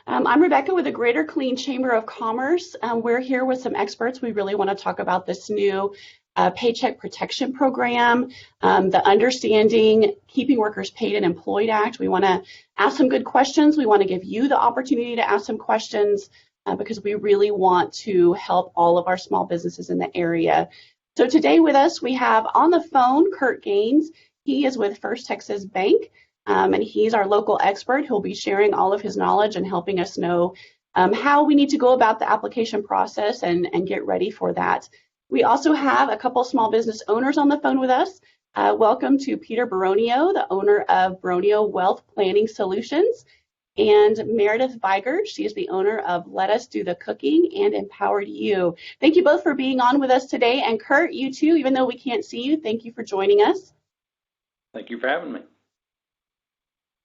I'm Rebecca with the Greater Killeen Chamber of Commerce. We're here with some experts. We really want to talk about this new Paycheck Protection Program, the Understanding Keeping Workers Paid and Employed Act. We want to ask some good questions. We want to give you the opportunity to ask some questions because we really want to help all of our small businesses in the area. So today with us, we have on the phone Curt Gaines. He is with First Texas Bank, and he's our local expert who'll be sharing all of his knowledge and helping us know how we need to go about the application process and get ready for that. We also have a couple small business owners on the phone with us. Welcome to Peter Beronio, the owner of Beronio Wealth Planning Solutions, and Meredith Viguers. She is the owner of Let Us Do the Cooking and Empowered You. Thank you both for being on with us today. And Curt, you too, even though we can't see you, thank you for joining us. Thank you for having me.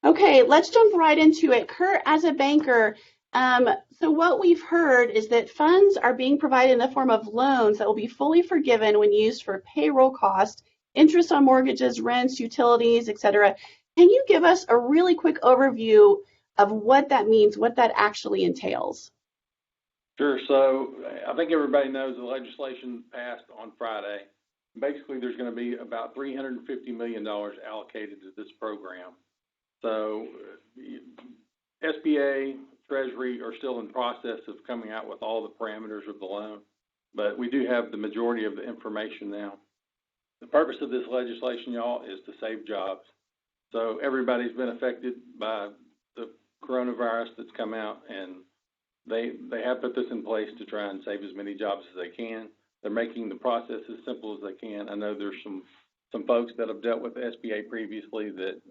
Okay, let's jump right into it. Curt, as a banker, so what we've heard is that funds are being provided in the form of loans that will be fully forgiven when used for payroll costs, interest on mortgages, rents, utilities, etc. Can you give us a really quick overview of what that means, what that actually entails? Sure. So I think everybody knows the legislation passed on Friday. Basically, there's going to be about $350 million allocated to this program. So SBA, Treasury are still in process of coming out with all the parameters of the loan, but we do have the majority of the information now. The purpose of this legislation, y'all, is to save jobs. So everybody's been affected by the coronavirus that's come out, and they have put this in place to try and save as many jobs as they can. They're making the process as simple as they can. I know there's some folks that have dealt with the SBA previously that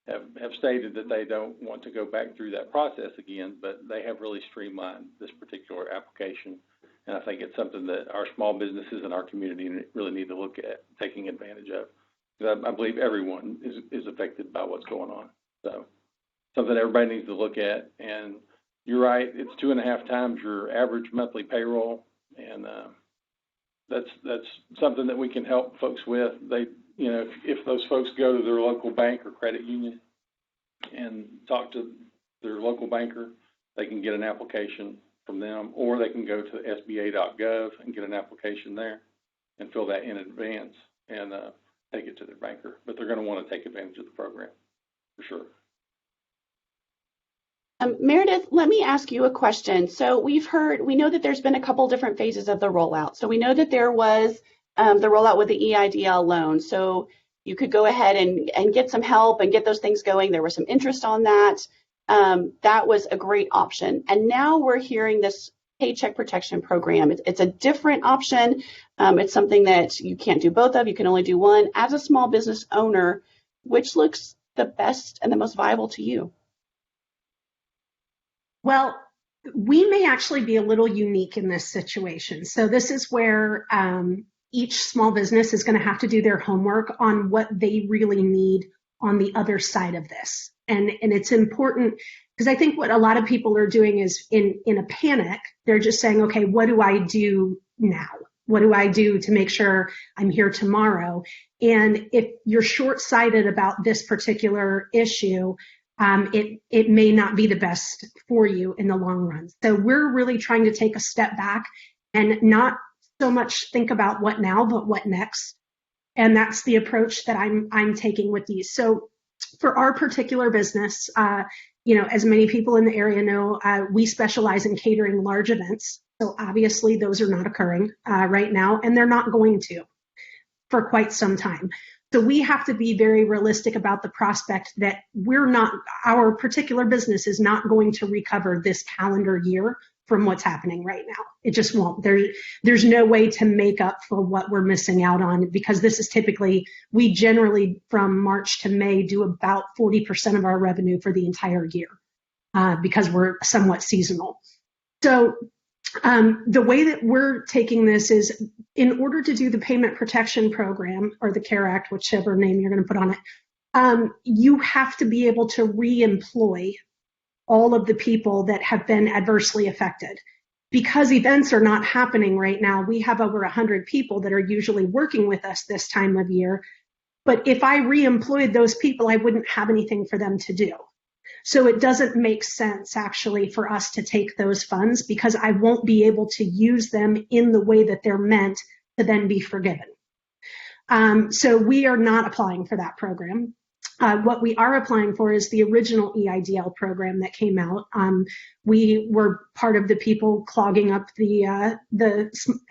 have stated that they don't want to go back through that process again, but they have really streamlined this particular application. And I think it's something that our small businesses and our community really need to look at taking advantage of. I believe everyone is affected by what's going on. So something everybody needs to look at. And you're right, it's 2.5 times your average monthly payroll. And that's something that we can help folks with. If those folks go to their local bank or credit union and talk to their local banker, they can get an application from them, or they can go to sba.gov and get an application there and fill that in advance and take it to their banker. But they're going to want to take advantage of the program for sure. Meredith, let me ask you a question. So we know that there's been a couple different phases of the rollout. So we know that there was the rollout with the EIDL loan. So you could go ahead and get some help and get those things going. There was some interest on that. That was a great option. And now we're hearing this Paycheck Protection Program. It's a different option. It's something that you can't do both of. You can only do one. As a small business owner, which looks the best and the most viable to you? Well, we may actually be a little unique in this situation. So this is where each small business is going to have to do their homework on what they really need on the other side of this. And it's important because I think what a lot of people are doing is in a panic, they're just saying, okay, what do I do now? What do I do to make sure I'm here tomorrow? And if you're short-sighted about this particular issue, it may not be the best for you in the long run. So we're really trying to take a step back and not so much think about what now, but what next. And that's the approach that I'm taking with these. So for our particular business, as many people in the area know, we specialize in catering large events. So obviously those are not occurring right now, and they're not going to for quite some time. So we have to be very realistic about the prospect that our particular business is not going to recover this calendar year from what's happening right now. It just won't. There's no way to make up for what we're missing out on, because this is we generally from March to May do about 40% of our revenue for the entire year because we're somewhat seasonal. So the way that we're taking this is, in order to do the Payment Protection Program or the CARE Act, whichever name you're going to put on it, you have to be able to re-employ all of the people that have been adversely affected. Because events are not happening right now, we have over 100 people that are usually working with us this time of year. But if I re-employed those people, I wouldn't have anything for them to do. So it doesn't make sense actually for us to take those funds because I won't be able to use them in the way that they're meant to then be forgiven. So we are not applying for that program. What we are applying for is the original EIDL program that came out. We were part of the people clogging up the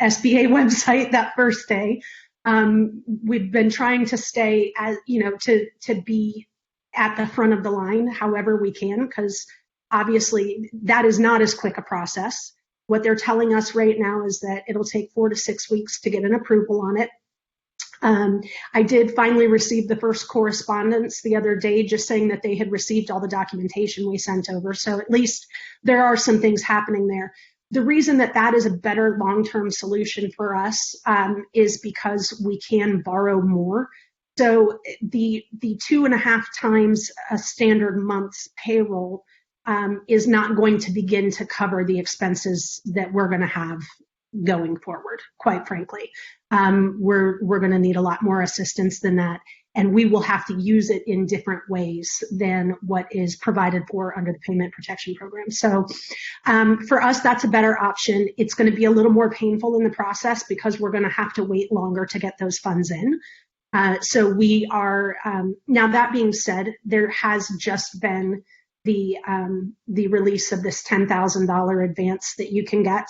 SBA website that first day. We've been trying to stay as, to be at the front of the line however we can, because obviously that is not as quick a process. What they're telling us right now is that it'll take 4 to 6 weeks to get an approval on it. I did finally receive the first correspondence the other day just saying that they had received all the documentation we sent over. So at least there are some things happening there. The reason that that is a better long-term solution for us is because we can borrow more. So the 2.5 times a standard month's payroll is not going to begin to cover the expenses that we're going to have going forward, quite frankly. We're going to need a lot more assistance than that, and we will have to use it in different ways than what is provided for under the Payment Protection Program. So for us, that's a better option. It's going to be a little more painful in the process because we're going to have to wait longer to get those funds in. So we are, now that being said, there has just been the release of this $10,000 advance that you can get.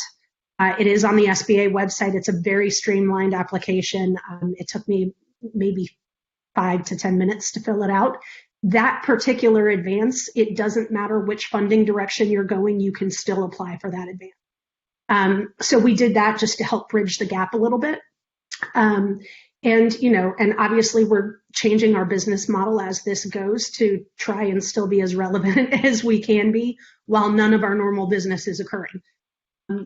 It is on the SBA website. It's a very streamlined application. It took me maybe 5 to 10 minutes to fill it out. That particular advance, it doesn't matter which funding direction you're going, you can still apply for that advance. So we did that just to help bridge the gap a little bit. And obviously we're changing our business model as this goes to try and still be as relevant as we can be while none of our normal business is occurring.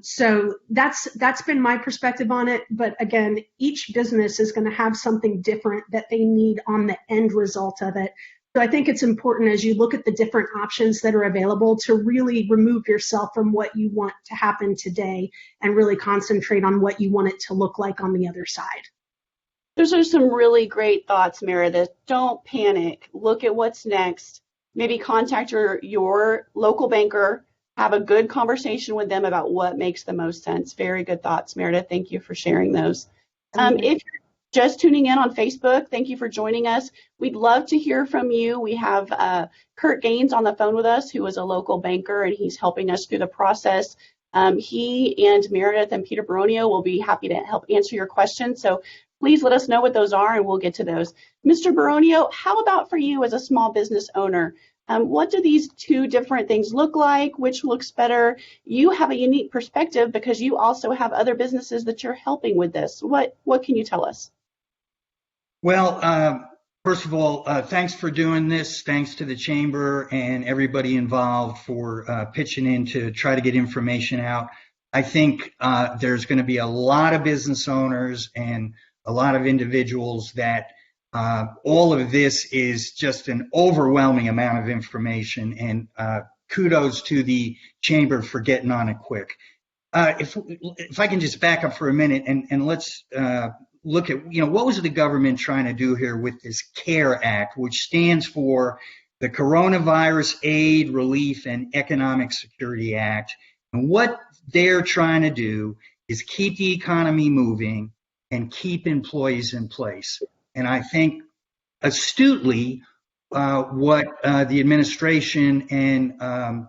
So that's been my perspective on it. But again, each business is going to have something different that they need on the end result of it. So I think it's important as you look at the different options that are available to really remove yourself from what you want to happen today and really concentrate on what you want it to look like on the other side. Those are some really great thoughts, Meredith. Don't panic. Look at what's next. Maybe contact your local banker. Have a good conversation with them about what makes the most sense. Very good thoughts, Meredith. Thank you for sharing those. If you're just tuning in on Facebook, thank you for joining us. We'd love to hear from you. We have Curt Gaines on the phone with us, who is a local banker, and he's helping us through the process. He and Meredith and Peter Beronio will be happy to help answer your questions. So please let us know what those are, and we'll get to those. Mr. Beronio, how about for you as a small business owner? What do these two different things look like? Which looks better? You have a unique perspective because you also have other businesses that you're helping with this. What can you tell us? Well, first of all, thanks for doing this. Thanks to the Chamber and everybody involved for pitching in to try to get information out. I think there's going to be a lot of business owners and a lot of individuals that all of this is just an overwhelming amount of information, and kudos to the Chamber for getting on it quick. If I can just back up for a minute and let's look at, what was the government trying to do here with this CARE Act, which stands for the Coronavirus Aid, Relief, and Economic Security Act. And what they're trying to do is keep the economy moving and keep employees in place. And I think astutely what the administration and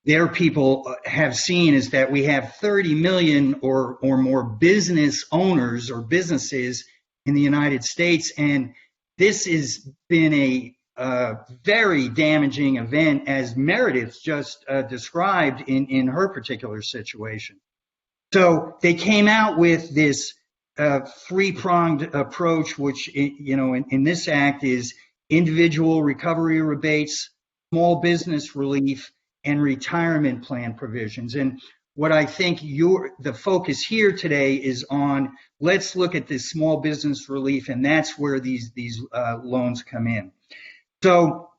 their people have seen is that we have 30 million or more business owners or businesses in the United States. And this has been a very damaging event, as Meredith just described in her particular situation. So they came out with this three-pronged approach, which, in this act is individual recovery rebates, small business relief, and retirement plan provisions. And what I think the focus here today is on, let's look at this small business relief, and that's where these loans come in. So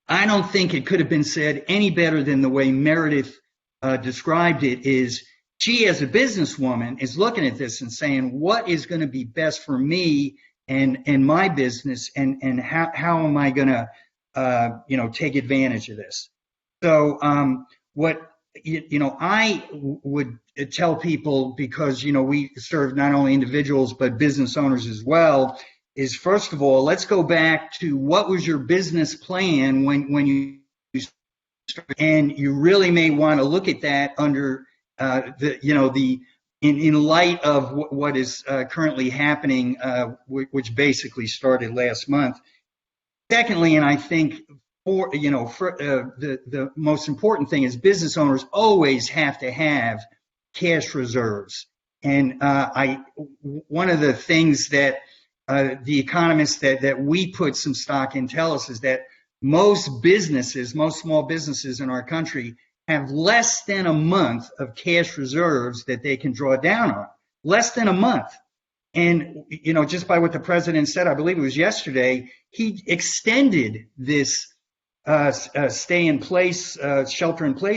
I don't think it could have been said any better than the way Meredith described it. Is she, as a businesswoman, is looking at this and saying, what is going to be best for me and my business, and how am I going to take advantage of this. So what I would tell people, because we serve not only individuals but business owners as well, is first of all, let's go back to what was your business plan when you started, and you really may want to look at that under in light of what is currently happening, which basically started last month. Secondly, and I think the most important thing is business owners always have to have cash reserves. And one of the things that the economists that we put some stock in tell us is that most small businesses in our country have less than a month of cash reserves that they can draw down on. Less than a month. And, just by what the president said, I believe it was yesterday, he extended this shelter-in-place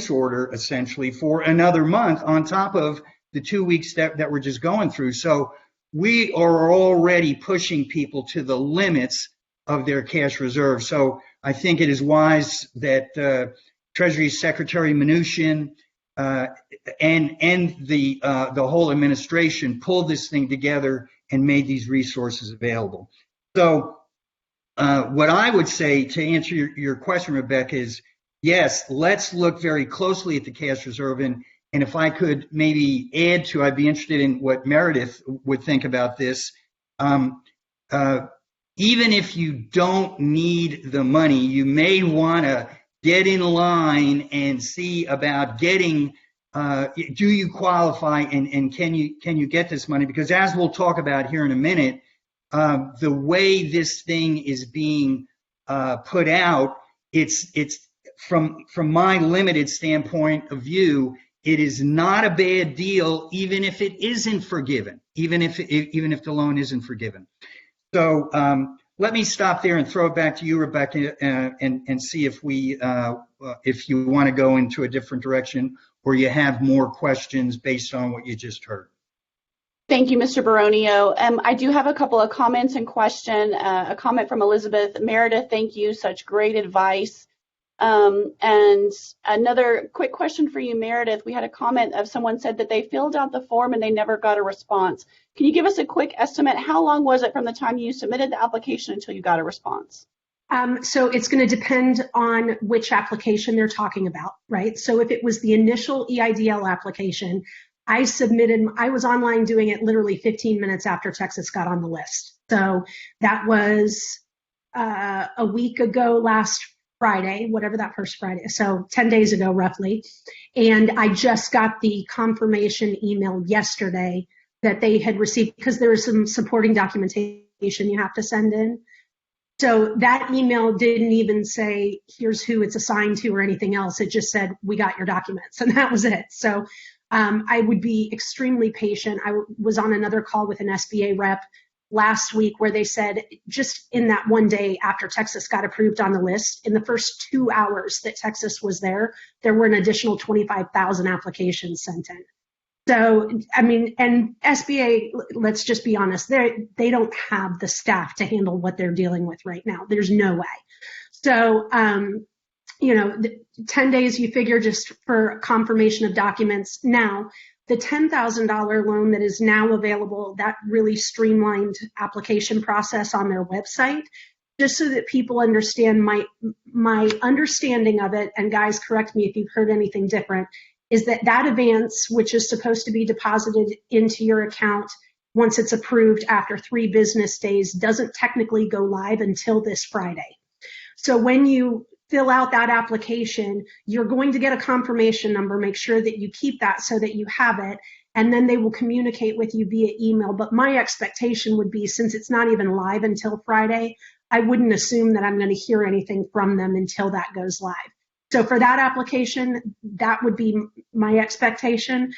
order, essentially, for another month on top of the 2 weeks that we're just going through. So we are already pushing people to the limits of their cash reserve. So I think it is wise that Treasury Secretary Mnuchin and the whole administration pulled this thing together and made these resources available. So what I would say to answer your question, Rebecca, is yes, let's look very closely at the cash reserve. And if I could maybe add to, I'd be interested in what Meredith would think about this. Even if you don't need the money, you may want to get in line and see about getting, do you qualify and can you get this money? Because as we'll talk about here in a minute, the way this thing is being put out, it's from my limited standpoint of view, it is not a bad deal, even if it isn't forgiven, even if the loan isn't forgiven. So let me stop there and throw it back to you, Rebecca, and see if you want to go into a different direction or you have more questions based on what you just heard. Thank you, Mr. Beronio. I do have a couple of comments and question. A comment from Elizabeth. Meredith, thank you. Such great advice. And another quick question for you, Meredith. We had a comment of someone said that they filled out the form and they never got a response. Can you give us a quick estimate? How long was it from the time you submitted the application until you got a response? So it's going to depend on which application they're talking about, right? So if it was the initial EIDL application, I was online doing it literally 15 minutes after Texas got on the list. So that was a week ago last Friday, whatever that first Friday, so 10 days ago roughly. And I just got the confirmation email yesterday that they had received, because there was some supporting documentation you have to send in. So that email didn't even say, here's who it's assigned to or anything else. It just said, we got your documents, and that was it. So I would be extremely patient. I was on another call with an SBA rep last week where they said just in that one day after Texas got approved on the list, in the first 2 hours that Texas was there were an additional 25,000 applications sent in. So, I mean, and SBA, let's just be honest, they don't have the staff to handle what they're dealing with right now. There's no way. So, 10 days, you figure, just for confirmation of documents. Now, the $10,000 loan that is now available, that really streamlined application process on their website, just so that people understand my understanding of it, and guys, correct me if you've heard anything different, is that advance, which is supposed to be deposited into your account once it's approved after 3 business days, doesn't technically go live until this Friday. So when you fill out that application, you're going to get a confirmation number. Make sure that you keep that so that you have it, and then they will communicate with you via email. But my expectation would be, since it's not even live until Friday, I wouldn't assume that I'm going to hear anything from them until that goes live. So for that application, that would be my expectation.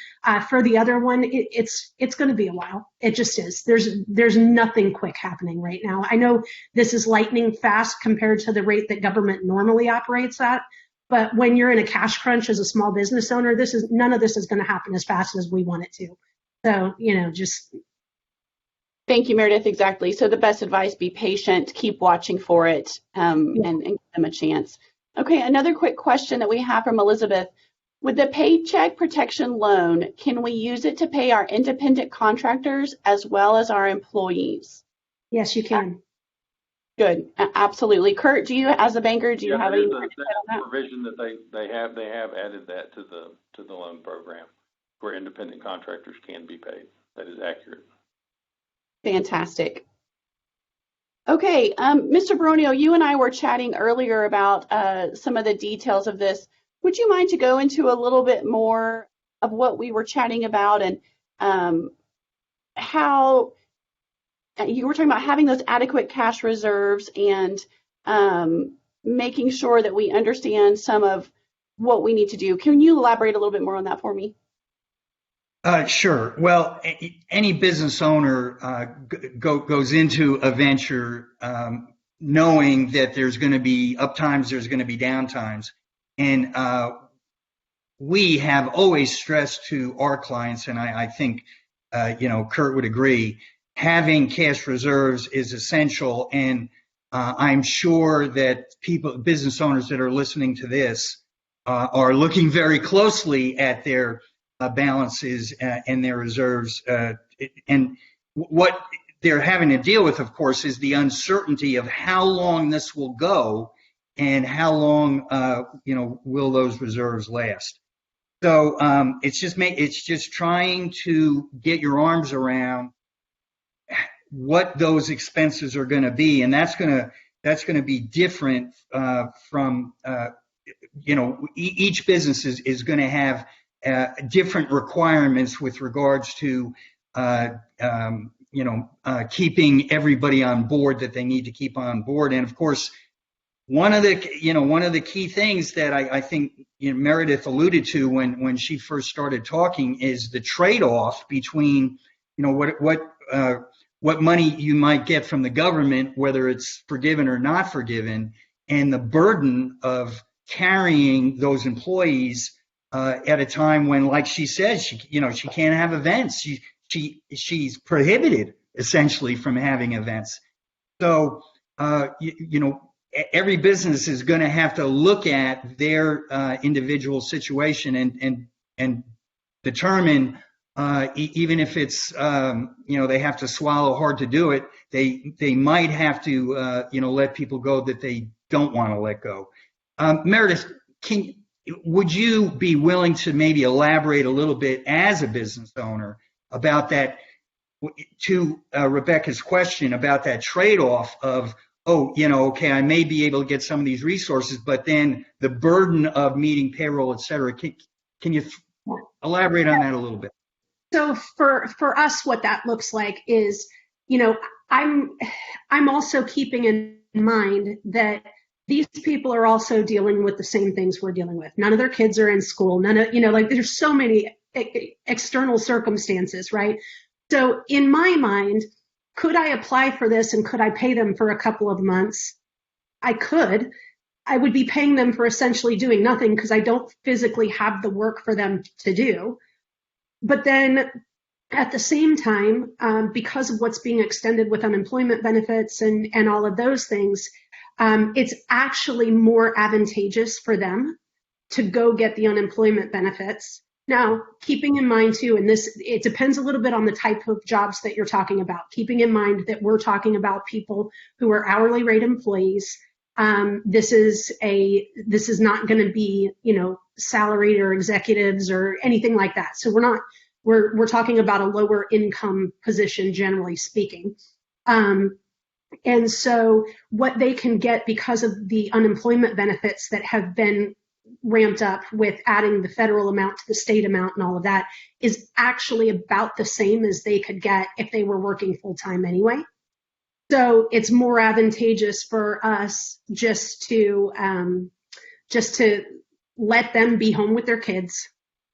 For the other one, it's going to be a while. It just is. There's nothing quick happening right now. I know this is lightning fast compared to the rate that government normally operates at, but when you're in a cash crunch as a small business owner, none of this is going to happen as fast as we want it to. So, just Thank you, Meredith. Exactly. So the best advice, be patient, keep watching for it, and give them a chance. Okay, another quick question that we have from Elizabeth. With the Paycheck Protection Loan, can we use it to pay our independent contractors as well as our employees? Yes, you can. Good. Absolutely. Curt, as a banker, do you have any more insight on that? Provision that they have added that to the loan program where independent contractors can be paid. That is accurate. Fantastic. Okay, Mr. Beronio, you and I were chatting earlier about some of the details of this. Would you mind to go into a little bit more of what we were chatting about and how you were talking about having those adequate cash reserves and making sure that we understand some of what we need to do. Can you elaborate a little bit more on that for me? Sure. Well, any business owner goes into a venture knowing that there's going to be uptimes, there's going to be downtimes. And we have always stressed to our clients, and I think, Curt would agree, having cash reserves is essential. And I'm sure that business owners that are listening to this are looking very closely at their balances and their reserves. And what they're having to deal with, of course, is the uncertainty of how long this will go and how long, will those reserves last. So it's just trying to get your arms around what those expenses are going to be, and that's going to be different from each business is going to have different requirements with regards to keeping everybody on board that they need to keep on board. And of course, one of the key things that I think Meredith alluded to when she first started talking is the trade-off between what money you might get from the government, whether it's forgiven or not forgiven, and the burden of carrying those employees at a time when, like she says, she can't have events. She's prohibited essentially from having events. So every business is going to have to look at their individual situation and determine, even if it's they have to swallow hard to do it, they might have to let people go that they don't want to let go. Meredith, would you be willing to maybe elaborate a little bit as a business owner about that, to Rebecca's question about that trade-off of, I may be able to get some of these resources, but then the burden of meeting payroll, et cetera. Can you elaborate on that a little bit? So for us, what that looks like is, I'm also keeping in mind that these people are also dealing with the same things we're dealing with. None of their kids are in school. There's so many external circumstances, right? So in my mind, could I apply for this and could I pay them for a couple of months? I could. I would be paying them for essentially doing nothing because I don't physically have the work for them to do. But then at the same time, because of what's being extended with unemployment benefits and all of those things, it's actually more advantageous for them to go get the unemployment benefits. Now, keeping in mind too, and it depends a little bit on the type of jobs that you're talking about, keeping in mind that we're talking about people who are hourly rate employees. This is not going to be, salaried or executives or anything like that. So we're talking about a lower income position, generally speaking. And so what they can get because of the unemployment benefits that have been ramped up with adding the federal amount to the state amount and all of that is actually about the same as they could get if they were working full time anyway. So it's more advantageous for us just to let them be home with their kids,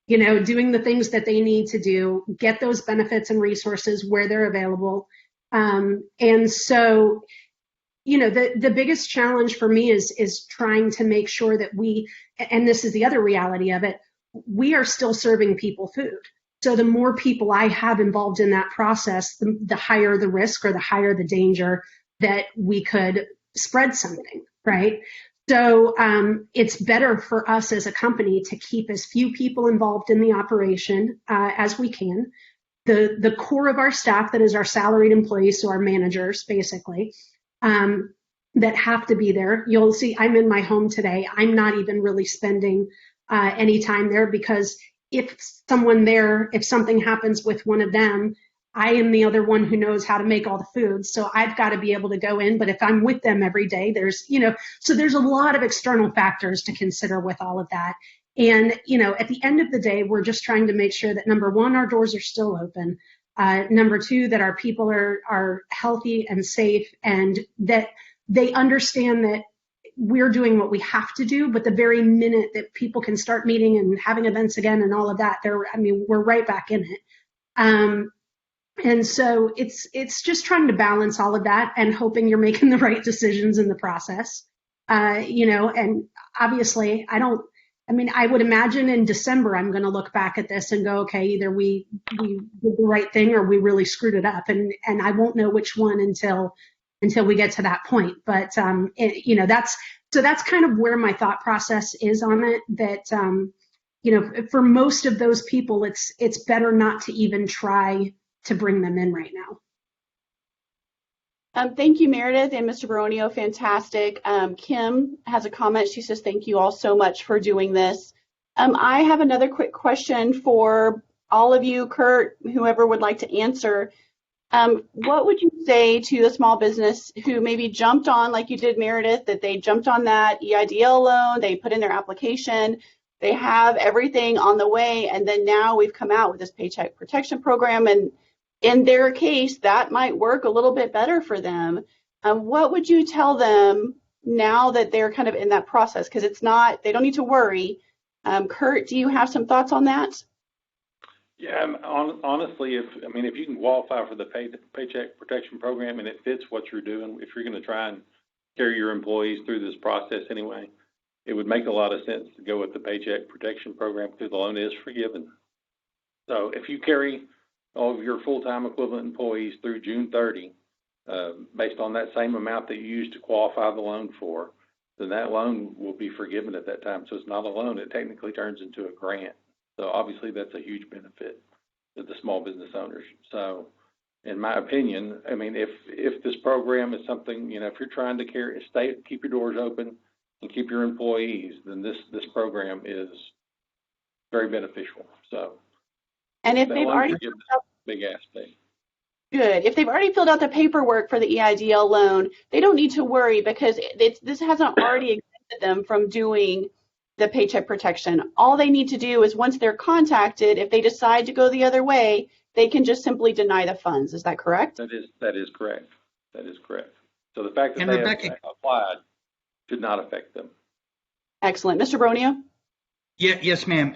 doing the things that they need to do, get those benefits and resources where they're available. And so, the biggest challenge for me is trying to make sure that and this is the other reality of it, we are still serving people food. So the more people I have involved in that process, the higher the risk or the higher the danger that we could spread something, right? So it's better for us as a company to keep as few people involved in the operation as we can. The core of our staff, that is our salaried employees, so our managers basically, that have to be there. You'll see I'm in my home today. I'm not even really spending any time there, because if something happens with one of them, I am the other one who knows how to make all the food. So I've got to be able to go in. But if I'm with them every day, so there's a lot of external factors to consider with all of that. And, at the end of the day, we're just trying to make sure that, number one, our doors are still open. Number two, that our people are healthy and safe, and that they understand that we're doing what we have to do, but the very minute that people can start meeting and having events again and all of that, we're right back in it. And so it's just trying to balance all of that and hoping you're making the right decisions in the process. And obviously I would imagine in December, I'm going to look back at this and go, okay, either we did the right thing or we really screwed it up. And I won't know which one until we get to that point. But, that's kind of where my thought process is on it, that, for most of those people, it's better not to even try to bring them in right now. Thank you, Meredith and Mr. Beronio. Fantastic. Kim has a comment. She says, thank you all so much for doing this. I have another quick question for all of you, Curt, whoever would like to answer. What would you say to the small business who maybe jumped on, like you did, Meredith, that they jumped on that EIDL loan, they put in their application, they have everything on the way, and then now we've come out with this Paycheck Protection Program, and in their case, that might work a little bit better for them. What would you tell them now that they're kind of in that process? Because they don't need to worry. Curt, do you have some thoughts on that? Yeah, honestly, if you can qualify for the Paycheck Protection Program and it fits what you're doing, if you're going to try and carry your employees through this process anyway, it would make a lot of sense to go with the Paycheck Protection Program because the loan is forgiven. So if you carry all of your full-time equivalent employees through June 30, based on that same amount that you used to qualify the loan for, then that loan will be forgiven at that time. So it's not a loan, it technically turns into a grant. So obviously that's a huge benefit to the small business owners. So in my opinion, if this program is something, if you're trying to keep your doors open and keep your employees, then this program is very beneficial. So, and if they've already big aspect. Good. If they've already filled out the paperwork for the EIDL loan, they don't need to worry because this hasn't already exempted them from doing the paycheck protection. All they need to do is once they're contacted, if they decide to go the other way, they can just simply deny the funds. Is that correct? That is correct. That is correct. So the fact that they have applied should not affect them. Excellent. Mr. Beronio? Yes, ma'am.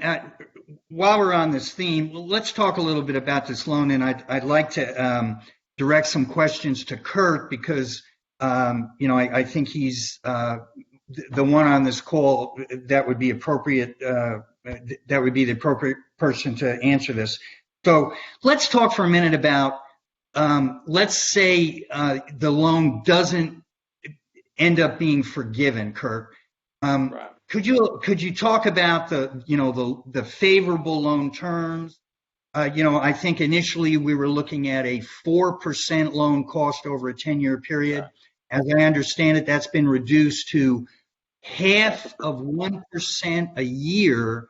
While we're on this theme, let's talk a little bit about this loan, and I'd like to direct some questions to Curt because I think he's the one on this call that would be appropriate. That would be the appropriate person to answer this. So let's talk for a minute about let's say the loan doesn't end up being forgiven, Curt. Right. Could you talk about the favorable loan terms? I think initially we were looking at a 4% loan cost over a 10-year period. As I understand it, that's been reduced to half of 1% a year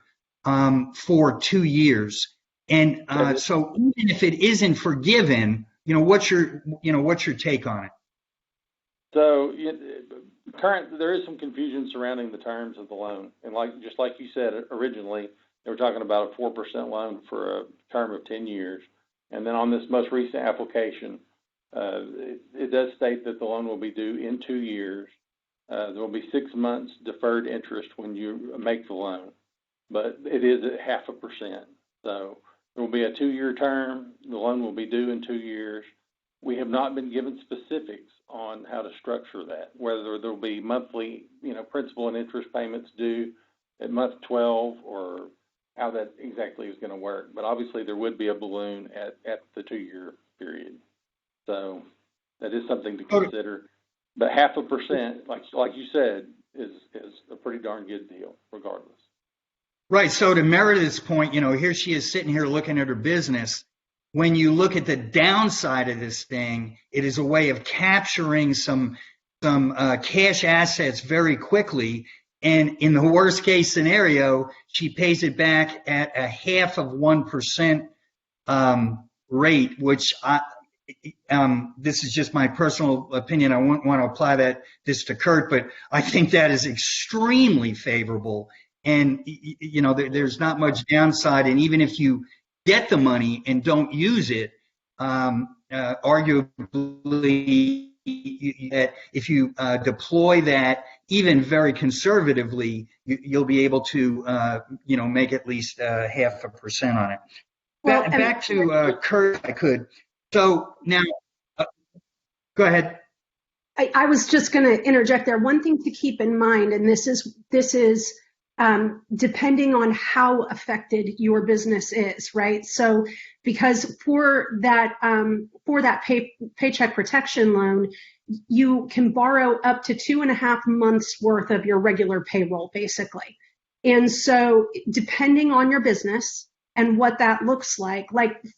for 2 years. And so even if it isn't forgiven, what's your take on it? So there is some confusion surrounding the terms of the loan, and just like you said originally, they were talking about a 4% loan for a term of 10 years, and then on this most recent application, it does state that the loan will be due in 2 years. There will be 6 months deferred interest when you make the loan, but it is at 0.5%. So there will be a 2-year term. The loan will be due in 2 years. We have not been given specifics on how to structure that, whether there will be monthly, principal and interest payments due at month 12 or how that exactly is going to work. But obviously there would be a balloon at the 2-year period. So that is something to consider. But 0.5%, like you said, is a pretty darn good deal regardless. Right. So to Meredith's point, here she is sitting here looking at her business. When you look at the downside of this thing, it is a way of capturing some cash assets very quickly. And in the worst case scenario, she pays it back at a 0.5% rate, which this is just my personal opinion. I wouldn't want to apply this to Curt, but I think that is extremely favorable. And, there's not much downside. And even if you get the money and don't use it, arguably, if you deploy that even very conservatively, you'll be able to, make at least 0.5% on it. Well, back to Curt, if I could. So now, go ahead. I was just going to interject there. One thing to keep in mind, and this is depending on how affected your business is, right? So, because for that paycheck protection loan, you can borrow up to 2.5 months worth of your regular payroll, basically. And so, depending on your business and what that looks like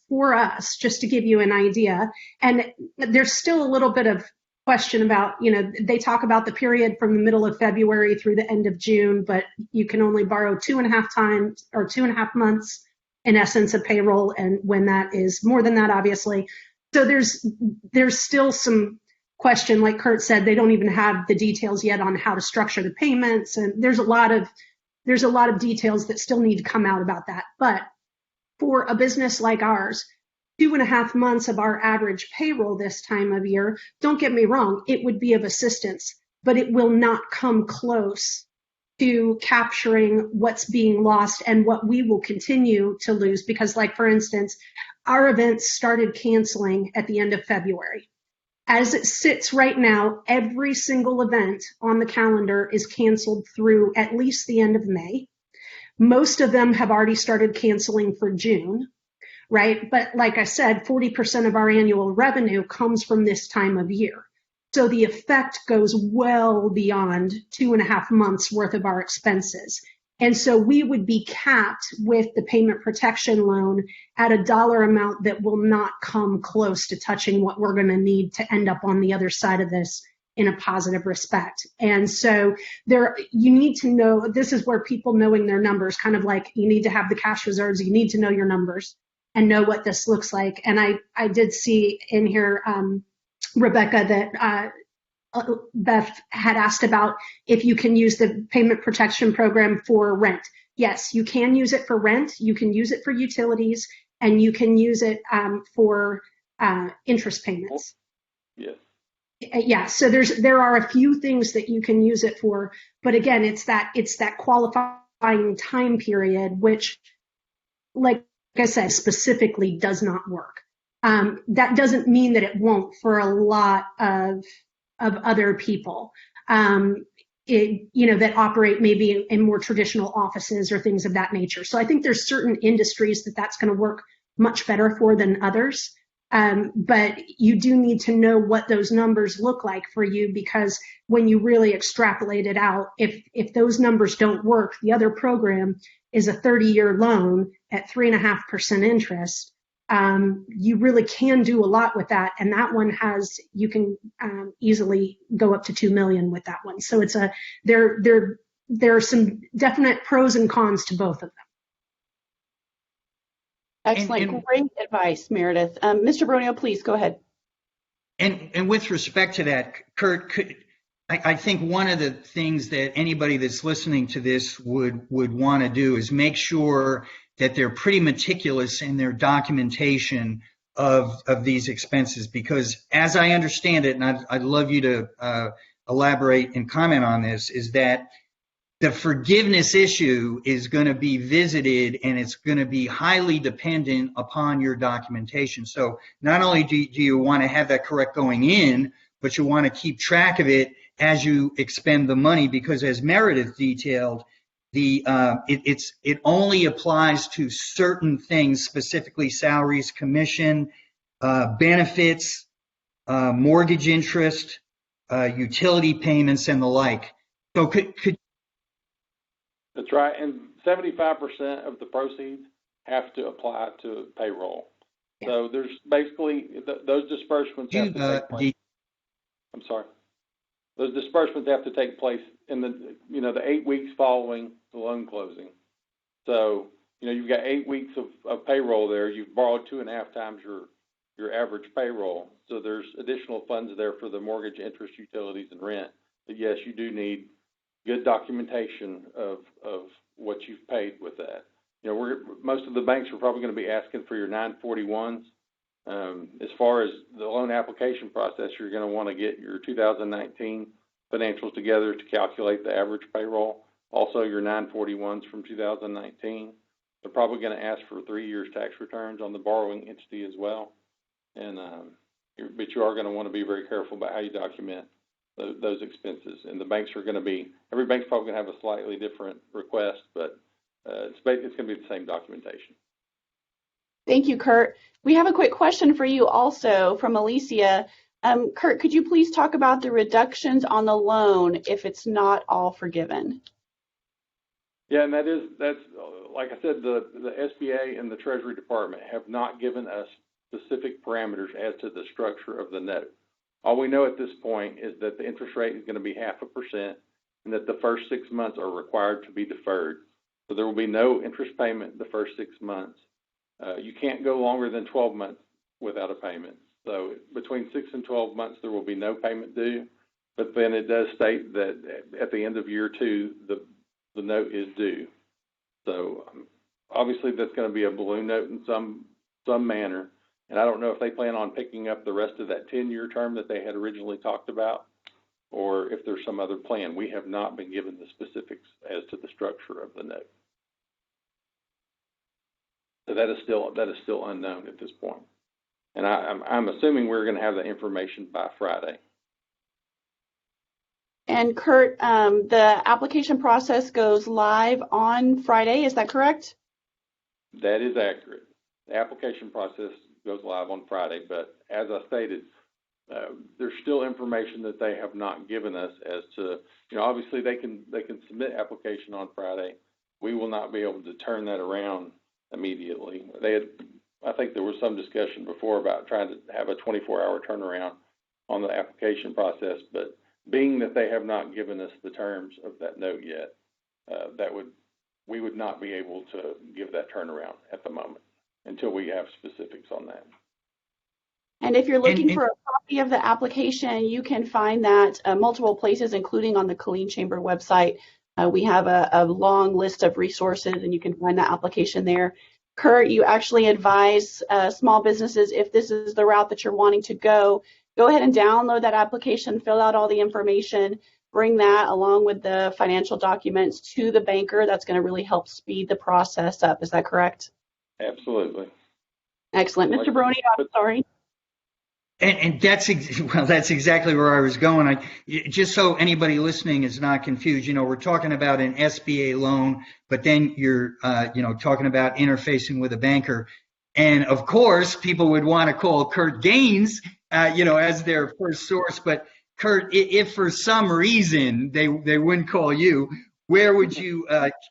for us, just to give you an idea, and there's still a little bit of question about, they talk about the period from the middle of February through the end of June, but you can only borrow 2.5 times or 2.5 months in essence of payroll. And when that is more than that, obviously. So there's still some question, like Curt said, they don't even have the details yet on how to structure the payments. And there's a lot of details that still need to come out about that. But for a business like ours, 2.5 months of our average payroll this time of year, don't get me wrong, it would be of assistance, but it will not come close to capturing what's being lost and what we will continue to lose. Because, like, for instance, our events started canceling at the end of February. As it sits right now, every single event on the calendar is canceled through at least the end of May. Most of them have already started canceling for June. Right? But like I said, 40% of our annual revenue comes from this time of year. So the effect goes well beyond 2.5 months worth of our expenses. And so we would be capped with the payment protection loan at a dollar amount that will not come close to touching what we're going to need to end up on the other side of this in a positive respect. And so you need to know, this is where people knowing their numbers, kind of like you need to have the cash reserves, you need to know your numbers and know what this looks like. And I did see in here, Rebecca, that Beth had asked about if you can use the payment protection program for rent. Yes, you can use it for rent. You can use it for utilities, and you can use it for interest payments. Yes. Yeah. So there are a few things that you can use it for, but again, it's that qualifying time period, which, like I said, specifically does not work. That doesn't mean that it won't for a lot of other people, that operate maybe in more traditional offices or things of that nature. So I think there's certain industries that's going to work much better for than others. But you do need to know what those numbers look like for you, because when you really extrapolate it out, if those numbers don't work, the other program is a 30-year loan at 3.5% interest. You really can do a lot with that. And that one you can easily go up to $2 million with that one. So there are some definite pros and cons to both of them. Excellent. Great advice, Meredith. Mr. Beronio, please go ahead. And with respect to that, Curt, I think one of the things that anybody that's listening to this would want to do is make sure that they're pretty meticulous in their documentation of these expenses, because as I understand it, and I'd love you to elaborate and comment on this, is that the forgiveness issue is going to be visited, and it's going to be highly dependent upon your documentation. So not only do you want to have that correct going in, but you want to keep track of it as you expend the money, because as Meredith detailed, it only applies to certain things, specifically salaries, commission, benefits, mortgage interest, utility payments, and the like. So could That's right, and 75% of the proceeds have to apply to payroll. Yeah. So there's basically those disbursements have to take place. I'm sorry. Those disbursements have to take place in the 8 weeks following the loan closing. So you've got 8 weeks of payroll there. You've borrowed 2.5 times your average payroll. So there's additional funds there for the mortgage, interest, utilities, and rent. But yes, you do need good documentation of what you've paid with that. Most of the banks are probably going to be asking for your 941s. As far as the loan application process, you're going to want to get your 2019 financials together to calculate the average payroll. Also, your 941s from 2019. They're probably going to ask for 3 years tax returns on the borrowing entity as well. And but you are going to want to be very careful about how you document those expenses. And the banks are going to be, every bank's probably going to have a slightly different request, but it's going to be the same documentation. Thank you, Curt. We have a quick question for you also from Alicia. Curt, could you please talk about the reductions on the loan if it's not all forgiven? Yeah, and that's like I said, the SBA and the Treasury Department have not given us specific parameters as to the structure of the note. All we know at this point is that the interest rate is going to be 0.5% and that the first 6 months are required to be deferred. So there will be no interest payment the first 6 months. You can't go longer than 12 months without a payment. So between 6 and 12 months, there will be no payment due. But then it does state that at the end of year 2, the note is due. So obviously that's going to be a balloon note in some manner. And I don't know if they plan on picking up the rest of that 10-year term that they had originally talked about, or if there's some other plan. We have not been given the specifics as to the structure of the note. So that is still unknown at this point. And I'm assuming we're going to have the information by Friday. And Curt, the application process goes live on Friday, is that correct? That is accurate. The application process goes live on Friday, but as I stated, there's still information that they have not given us as to, obviously they can submit application on Friday. We will not be able to turn that around immediately. I think there was some discussion before about trying to have a 24-hour turnaround on the application process, but being that they have not given us the terms of that note yet, we would not be able to give that turnaround at the moment until we have specifics on that. And if you're looking for a copy of the application, you can find that multiple places, including on the Killeen Chamber website. We have a long list of resources, and you can find the application there. Curt, you actually advise small businesses, if this is the route that you're wanting to go ahead and download that application, fill out all the information, bring that along with the financial documents to the banker. That's going to really help speed the process up. Is that correct? Absolutely. Excellent. Mr. Beronio, I'm sorry. And that's exactly where I was going. Just so anybody listening is not confused, we're talking about an SBA loan, but then you're, talking about interfacing with a banker. And of course, people would want to call Curt Gaines, as their first source. But Curt, if for some reason they wouldn't call you, where would you?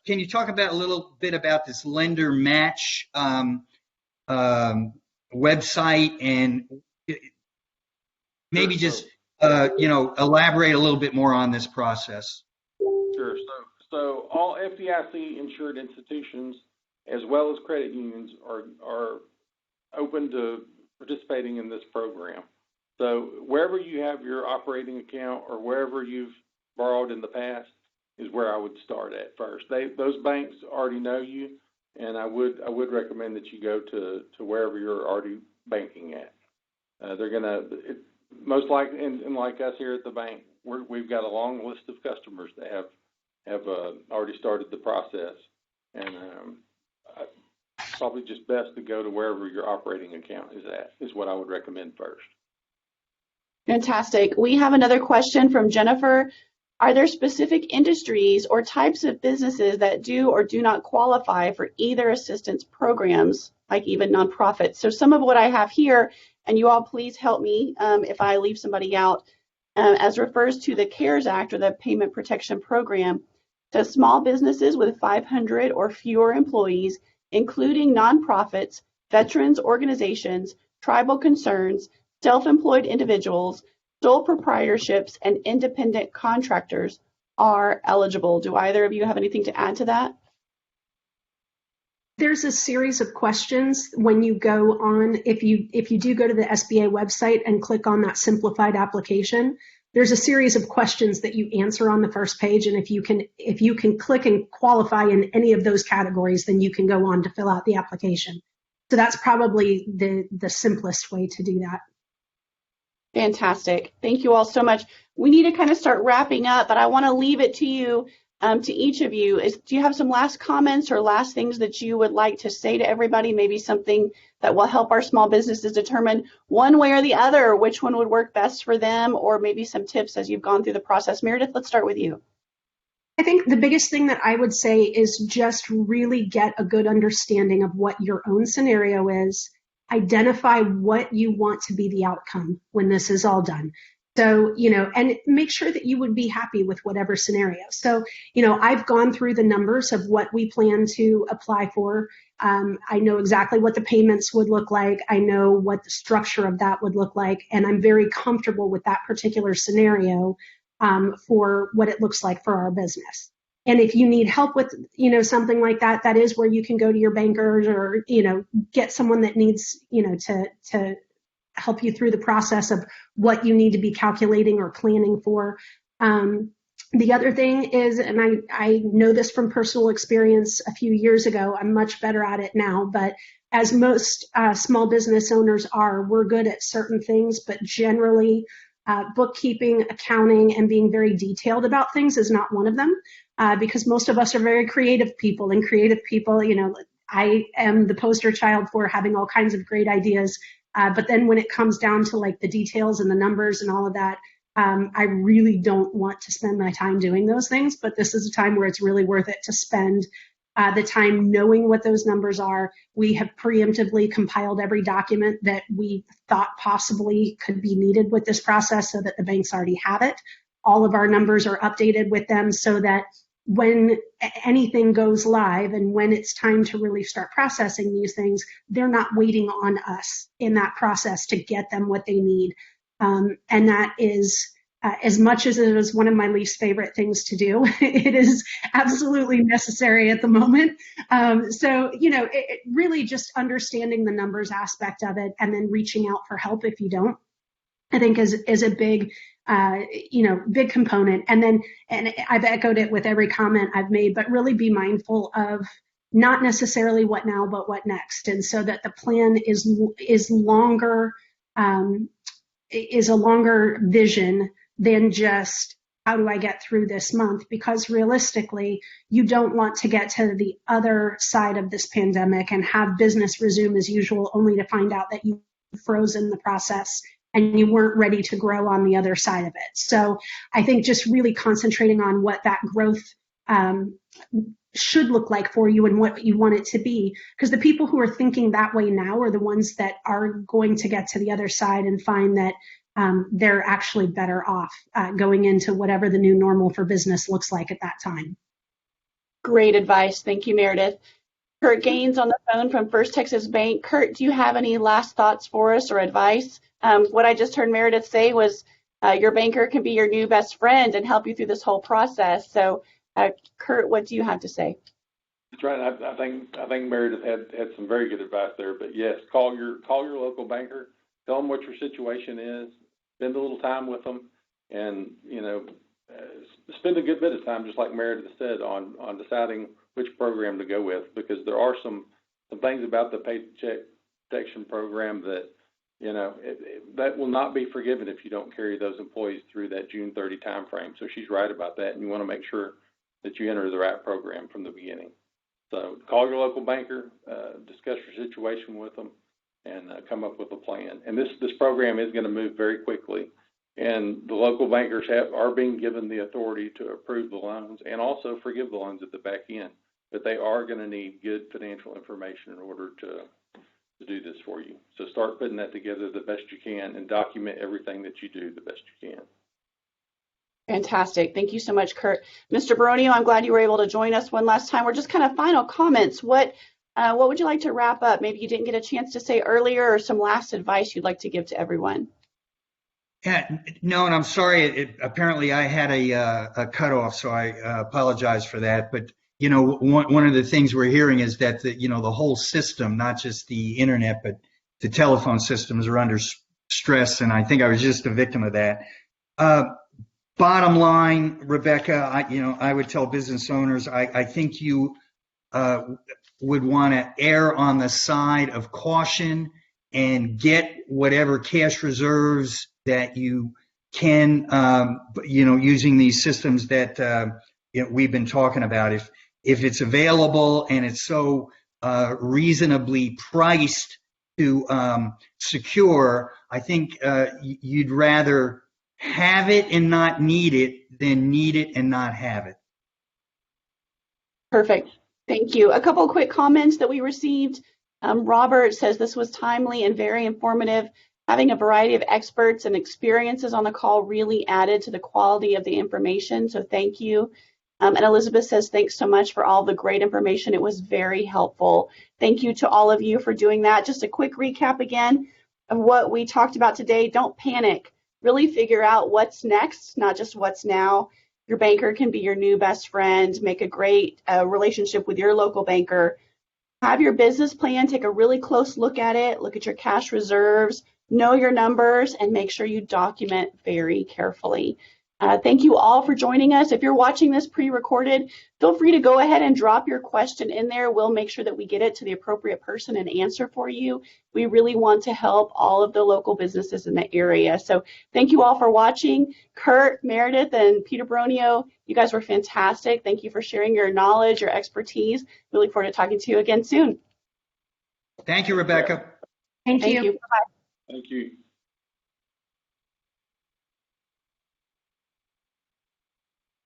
Can you talk about a little bit about this lender match website and maybe just elaborate a little bit more on this process? Sure. So all FDIC insured institutions, as well as credit unions, are open to participating in this program. So wherever you have your operating account or wherever you've borrowed in the past is where I would start at first. Those banks already know you, and I would recommend that you go to wherever you're already banking at. They're gonna most likely, and like us here at the bank, we've got a long list of customers that have already started the process, and probably just best to go to wherever your operating account is at, is what I would recommend first. Fantastic. We have another question from Jennifer. Are there specific industries or types of businesses that do or do not qualify for either assistance programs, like even nonprofits? So some of what I have here, and you all please help me if I leave somebody out, as refers to the CARES Act or the Payment Protection Program, says small businesses with 500 or fewer employees, including nonprofits, veterans organizations, tribal concerns, self-employed individuals, sole proprietorships, and independent contractors are eligible. Do either of you have anything to add to that? There's a series of questions when you go on, if you do go to the SBA website and click on that simplified application, there's a series of questions that you answer on the first page, and if you can click and qualify in any of those categories, then you can go on to fill out the application. So that's probably the simplest way to do that. Fantastic. Thank you all so much. We need to kind of start wrapping up, but I want to leave it to you, to each of you. Do you have some last comments or last things that you would like to say to everybody? Maybe something that will help our small businesses determine one way or the other which one would work best for them, or maybe some tips as you've gone through the process. Meredith, let's start with you. I think the biggest thing that I would say is just really get a good understanding of what your own scenario is. Identify what you want to be the outcome when this is all done. So, and make sure that you would be happy with whatever scenario. So, I've gone through the numbers of what we plan to apply for. I know exactly what the payments would look like. I know what the structure of that would look like. And I'm very comfortable with that particular scenario for what it looks like for our business. And if you need help with, something like that, that is where you can go to your bankers or, get someone that needs, to help you through the process of what you need to be calculating or planning for. The other thing is, and I know this from personal experience a few years ago, I'm much better at it now, but as most small business owners are, we're good at certain things, but generally bookkeeping, accounting, and being very detailed about things is not one of them. Because most of us are very creative people, and creative people, I am the poster child for having all kinds of great ideas. But then when it comes down to like the details and the numbers and all of that, I really don't want to spend my time doing those things. But this is a time where it's really worth it to spend the time knowing what those numbers are. We have preemptively compiled every document that we thought possibly could be needed with this process so that the banks already have it. All of our numbers are updated with them so that when anything goes live and when it's time to really start processing these things, they're not waiting on us in that process to get them what they need. And that is, as much as it is one of my least favorite things to do, it is absolutely necessary at the moment. So, it really just understanding the numbers aspect of it and then reaching out for help if you don't, I think is a big big component. And I've echoed it with every comment I've made, but really be mindful of not necessarily what now, but what next. And so that the plan is longer, is a longer vision than just how do I get through this month? Because realistically, you don't want to get to the other side of this pandemic and have business resume as usual, only to find out that you frozen the process and you weren't ready to grow on the other side of it. So I think just really concentrating on what that growth should look like for you and what you want it to be. Because the people who are thinking that way now are the ones that are going to get to the other side and find that they're actually better off going into whatever the new normal for business looks like at that time. Great advice. Thank you, Meredith. Curt Gaines on the phone from First Texas Bank. Curt, do you have any last thoughts for us or advice? What I just heard Meredith say was your banker can be your new best friend and help you through this whole process. So, Curt, what do you have to say? That's right. I think Meredith had some very good advice there. But yes, call your local banker, tell them what your situation is, spend a little time with them, and spend a good bit of time, just like Meredith said, on deciding which program to go with, because there are some things about the Paycheck Protection Program that that will not be forgiven if you don't carry those employees through that June 30 time frame. So she's right about that, and you want to make sure that you enter the right program from the beginning. So call your local banker, discuss your situation with them, and come up with a plan. And this program is going to move very quickly. And the local bankers are being given the authority to approve the loans and also forgive the loans at the back end. But they are going to need good financial information in order to do this for you. So start putting that together the best you can and document everything that you do the best you can. Fantastic. Thank you so much, Curt. Mr. Beronio, I'm glad you were able to join us one last time. We're just kind of final comments. What would you like to wrap up? Maybe you didn't get a chance to say earlier, or some last advice you'd like to give to everyone. Yeah, no, and I'm sorry. Apparently, I had a cutoff, so I apologize for that. But you know, one of the things we're hearing is that the whole system, not just the internet, but the telephone systems are under stress, and I think I was just a victim of that. Bottom line, Rebecca, I would tell business owners, I think you would want to err on the side of caution and get whatever cash reserves that you can, using these systems that we've been talking about. If it's available and it's so reasonably priced to secure, I think you'd rather have it and not need it than need it and not have it. Perfect. Thank you. A couple of quick comments that we received. Robert says this was timely and very informative. Having a variety of experts and experiences on the call really added to the quality of the information, so thank you. And Elizabeth says, thanks so much for all the great information. It was very helpful. Thank you to all of you for doing that. Just a quick recap again of what we talked about today. Don't panic. Really figure out what's next, not just what's now. Your banker can be your new best friend. Make a great relationship with your local banker. Have your business plan. Take a really close look at it. Look at your cash reserves. Know your numbers and make sure you document very carefully. Thank you all for joining us. If you're watching this pre-recorded, feel free to go ahead and drop your question in there. We'll make sure that we get it to the appropriate person and answer for you. We really want to help all of the local businesses in the area. So thank you all for watching. Curt, Meredith, and Peter Beronio, you guys were fantastic. Thank you for sharing your knowledge, your expertise. We look forward to talking to you again soon. Thank you, Rebecca. Thank you. Bye-bye. Thank you.